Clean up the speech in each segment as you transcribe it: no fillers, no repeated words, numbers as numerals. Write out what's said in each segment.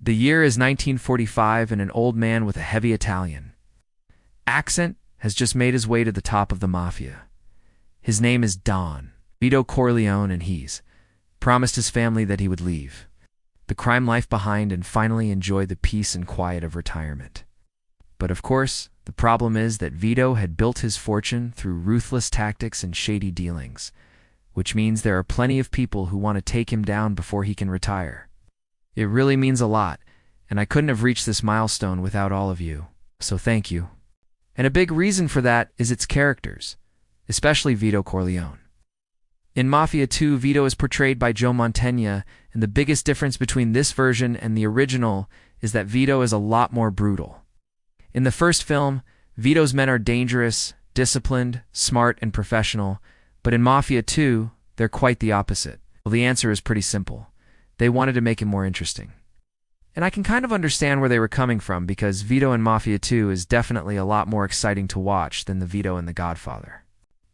The year is 1945, and an old man with a heavy Italian accent has just made his way to the top of the mafia. His name is Don, Vito Corleone, and he's promised his family that he would leave the crime life behind and finally enjoy the peace and quiet of retirement. But of course, the problem is that Vito had built his fortune through ruthless tactics and shady dealings, which means there are plenty of people who want to take him down before he can retire. It really means a lot, and I couldn't have reached this milestone without all of you, so thank you. And a big reason for that is its characters, especially Vito Corleone. In Mafia 2, Vito is portrayed by Joe Mantegna, and the biggest difference between this version and the original is that Vito is a lot more brutal. In the first film, Vito's men are dangerous, disciplined, smart, and professional, but in Mafia 2, they're quite the opposite. Well, the answer is pretty simple. They wanted to make him more interesting. And I can kind of understand where they were coming from, because Vito in Mafia 2 is definitely a lot more exciting to watch than the Vito in The Godfather.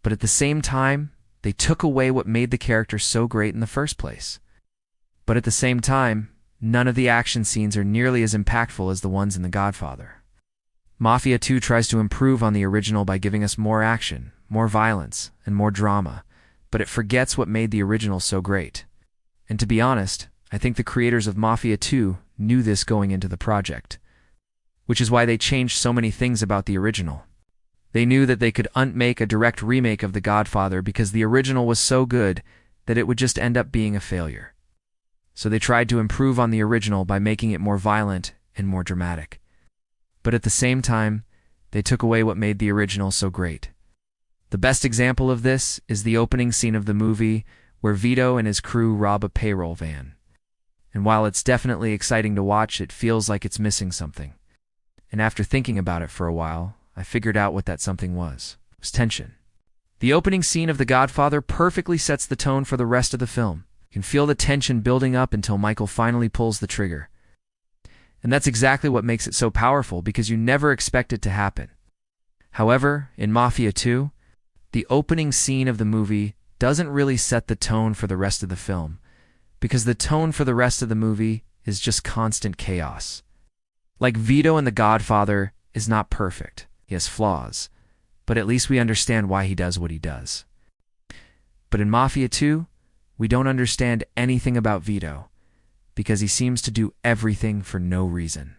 But at the same time, they took away what made the character so great in the first place. But at the same time, none of the action scenes are nearly as impactful as the ones in The Godfather. Mafia 2 tries to improve on the original by giving us more action, more violence, and more drama, but it forgets what made the original so great. And to be honest, I think the creators of Mafia 2 knew this going into the project, which is why they changed so many things about the original. They knew that they could make a direct remake of The Godfather because the original was so good that it would just end up being a failure. So they tried to improve on the original by making it more violent and more dramatic. But at the same time, they took away what made the original so great. The best example of this is the opening scene of the movie where Vito and his crew rob a payroll van. And while it's definitely exciting to watch, it feels like it's missing something. And after thinking about it for a while, I figured out what that something was. It was tension. The opening scene of The Godfather perfectly sets the tone for the rest of the film. You can feel the tension building up until Michael finally pulls the trigger. And that's exactly what makes it so powerful, because you never expect it to happen. However, in Mafia 2, the opening scene of the movie doesn't really set the tone for the rest of the film, because the tone for the rest of the movie is just constant chaos. Like Vito in The Godfather is not perfect. He has flaws, but at least we understand why he does what he does. But in Mafia 2, we don't understand anything about Vito, because he seems to do everything for no reason.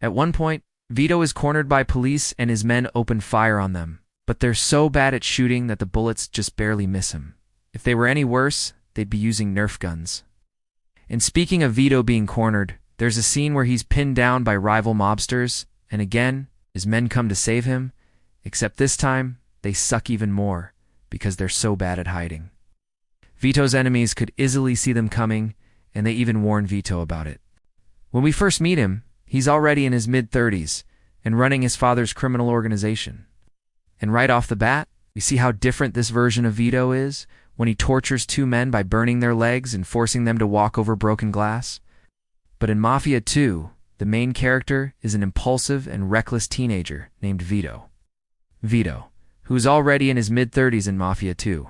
At one point, Vito is cornered by police and his men open fire on them, but they're so bad at shooting that the bullets just barely miss him. If they were any worse, they'd be using Nerf guns. And speaking of Vito being cornered, there's a scene where he's pinned down by rival mobsters, and again, his men come to save him, except this time, they suck even more, because they're so bad at hiding. Vito's enemies could easily see them coming, and they even warn Vito about it. When we first meet him, he's already in his mid-30s, and running his father's criminal organization. And right off the bat, we see how different this version of Vito is when he tortures two men by burning their legs and forcing them to walk over broken glass. But in Mafia 2, the main character is an impulsive and reckless teenager named Vito. Vito, who's already in his mid-30s in Mafia 2.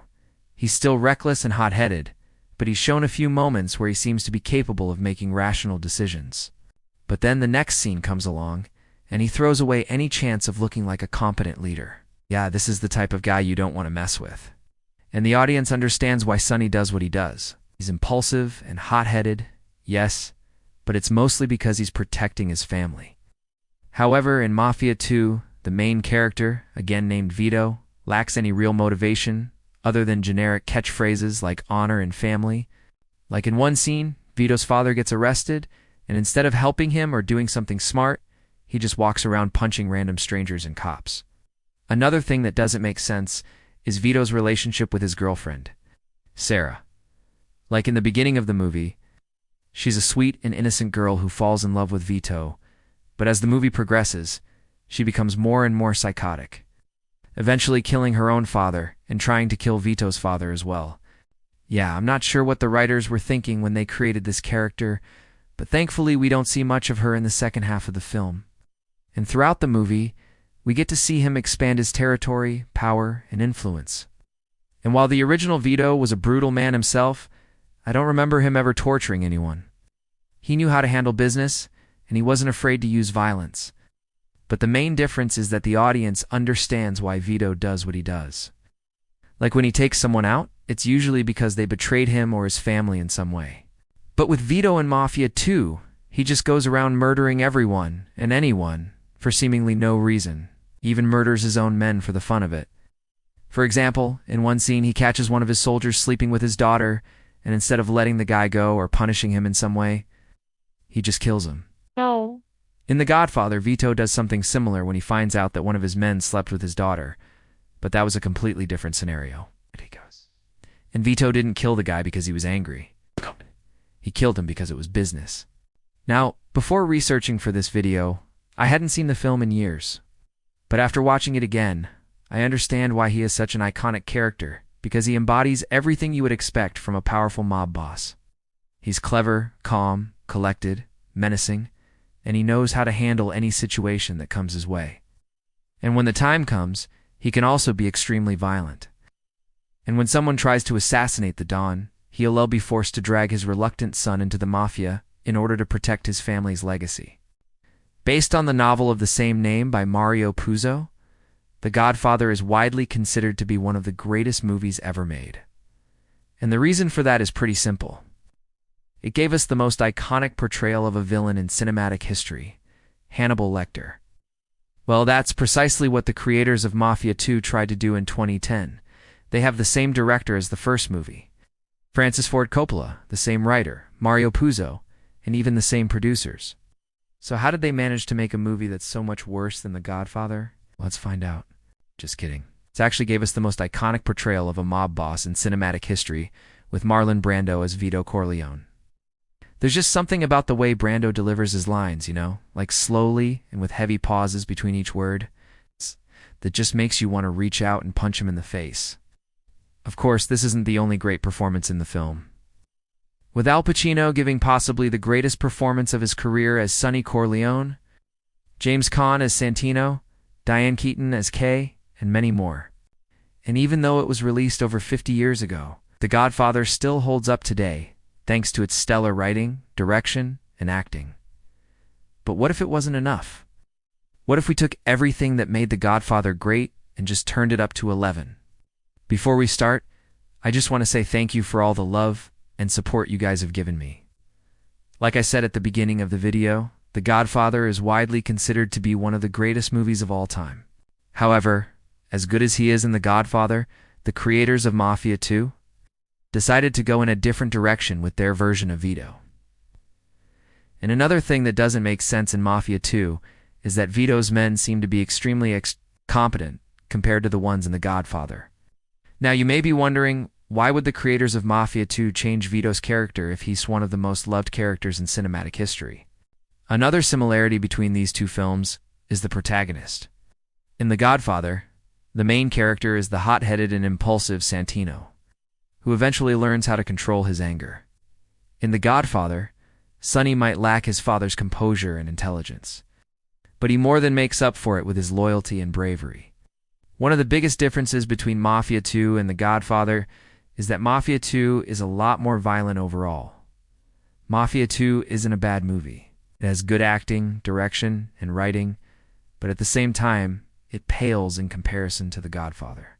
He's still reckless and hot-headed, but he's shown a few moments where he seems to be capable of making rational decisions. But then the next scene comes along, and he throws away any chance of looking like a competent leader. Yeah, this is the type of guy you don't want to mess with. And the audience understands why Sonny does what he does. He's impulsive and hot-headed, yes, but it's mostly because he's protecting his family. However, in Mafia 2, the main character, again named Vito, lacks any real motivation other than generic catchphrases like honor and family. Like in one scene, Vito's father gets arrested, and instead of helping him or doing something smart, he just walks around punching random strangers and cops. Another thing that doesn't make sense is Vito's relationship with his girlfriend, Sarah. Like in the beginning of the movie, she's a sweet and innocent girl who falls in love with Vito, but as the movie progresses, she becomes more and more psychotic, eventually killing her own father and trying to kill Vito's father as well. Yeah, I'm not sure what the writers were thinking when they created this character, but thankfully we don't see much of her in the second half of the film. And throughout the movie, we get to see him expand his territory, power, and influence. And while the original Vito was a brutal man himself, I don't remember him ever torturing anyone. He knew how to handle business, and he wasn't afraid to use violence. But the main difference is that the audience understands why Vito does what he does. Like when he takes someone out, it's usually because they betrayed him or his family in some way. But with Vito in Mafia 2, he just goes around murdering everyone and anyone for seemingly no reason, even murders his own men for the fun of it. For example, in one scene he catches one of his soldiers sleeping with his daughter, and instead of letting the guy go or punishing him in some way, he just kills him. No. In The Godfather, Vito does something similar when he finds out that one of his men slept with his daughter, but that was a completely different scenario. And Vito didn't kill the guy because he was angry. He killed him because it was business. Now, before researching for this video, I hadn't seen the film in years. But after watching it again, I understand why he is such an iconic character, because he embodies everything you would expect from a powerful mob boss. He's clever, calm, collected, menacing, and he knows how to handle any situation that comes his way. And when the time comes, he can also be extremely violent. And when someone tries to assassinate the Don, he'll be forced to drag his reluctant son into the Mafia in order to protect his family's legacy. Based on the novel of the same name by Mario Puzo, The Godfather is widely considered to be one of the greatest movies ever made. And the reason for that is pretty simple. It gave us the most iconic portrayal of a villain in cinematic history, Hannibal Lecter. Well, that's precisely what the creators of Mafia 2 tried to do in 2010. They have the same director as the first movie, Francis Ford Coppola, the same writer, Mario Puzo, and even the same producers. So how did they manage to make a movie that's so much worse than The Godfather? Let's find out. Just kidding. It actually gave us the most iconic portrayal of a mob boss in cinematic history, with Marlon Brando as Vito Corleone. There's just something about the way Brando delivers his lines, like slowly and with heavy pauses between each word, that just makes you want to reach out and punch him in the face. Of course, this isn't the only great performance in the film. With Al Pacino giving possibly the greatest performance of his career as Sonny Corleone, James Caan as Santino, Diane Keaton as Kay, and many more. And even though it was released over 50 years ago, The Godfather still holds up today, thanks to its stellar writing, direction, and acting. But what if it wasn't enough? What if we took everything that made The Godfather great and just turned it up to 11? Before we start, I just want to say thank you for all the love and support you guys have given me. Like I said at the beginning of the video, The Godfather is widely considered to be one of the greatest movies of all time. However, as good as he is in The Godfather, the creators of Mafia 2 decided to go in a different direction with their version of Vito. And another thing that doesn't make sense in Mafia 2 is that Vito's men seem to be extremely competent compared to the ones in The Godfather. Now you may be wondering, why would the creators of Mafia 2 change Vito's character if he's one of the most loved characters in cinematic history? Another similarity between these two films is the protagonist. In The Godfather, the main character is the hot-headed and impulsive Santino, who eventually learns how to control his anger. In The Godfather, Sonny might lack his father's composure and intelligence, but he more than makes up for it with his loyalty and bravery. One of the biggest differences between Mafia 2 and The Godfather is that Mafia 2 is a lot more violent overall. Mafia 2 isn't a bad movie. It has good acting, direction, and writing, but at the same time, it pales in comparison to The Godfather.